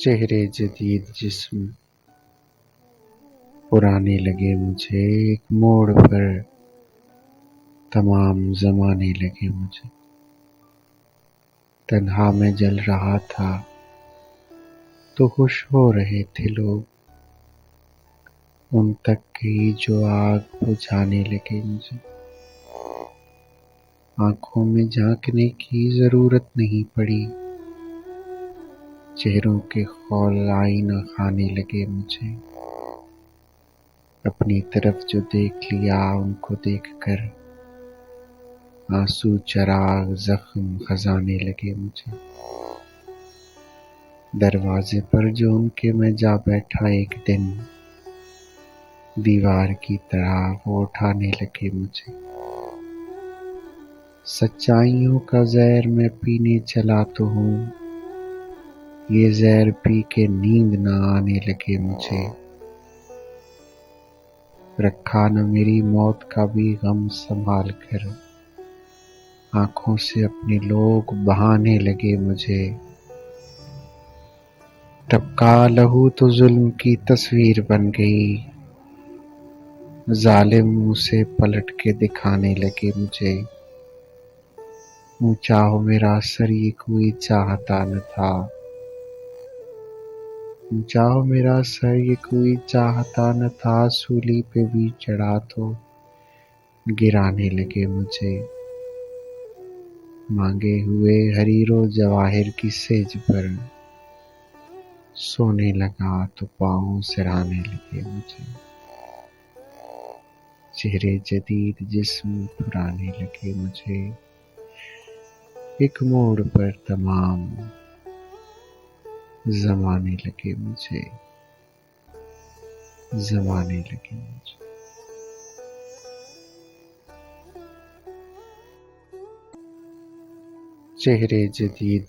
چہرے جدید جسم پرانے لگے مجھے، ایک موڑ پر تمام زمانے لگے مجھے۔ تنہا میں جل رہا تھا تو خوش ہو رہے تھے لوگ، ان تک گئی جو آگ بجھانے لگے مجھے۔ آنکھوں میں جھانکنے کی ضرورت نہیں پڑی، چہروں کے خول آئینہ خانے لگے مجھے۔ اپنی طرف جو دیکھ لیا ان کو دیکھ کر آنسو چراغ زخم خزانے لگے مجھے۔ دروازے پر جو ان کے میں جا بیٹھا ایک دن، دیوار کی طرح وہ اٹھانے لگے مجھے۔ سچائیوں کا زہر میں پینے چلا تو ہوں، یہ زہر پی کے نیند نہ آنے لگے مجھے۔ رکھا نہ میری موت کا بھی غم سنبھال کر، آنکھوں سے اپنے لوگ بہانے لگے مجھے۔ ٹپکا لہو تو ظلم کی تصویر بن گئی، ظالم اسے پلٹ کے دکھانے لگے مجھے۔ اونچا ہو میرا سر یہ کوئی چاہتا نہ تھا، اونچا ہو میرا سر یہ کوئی چاہتا نہ تھا، سولی پہ بھی چڑھا تو گرانے لگے مجھے۔ مانگے ہوئے حریر و جواہر کی سیج پر سونے لگا تو پاؤں سرانے لگے مجھے۔ چہرے جدید جسم پرانے لگے مجھے، ایک موڑ پر تمام زمانے لگے مجھے، زمانے لگے مجھے۔ چہرے جدید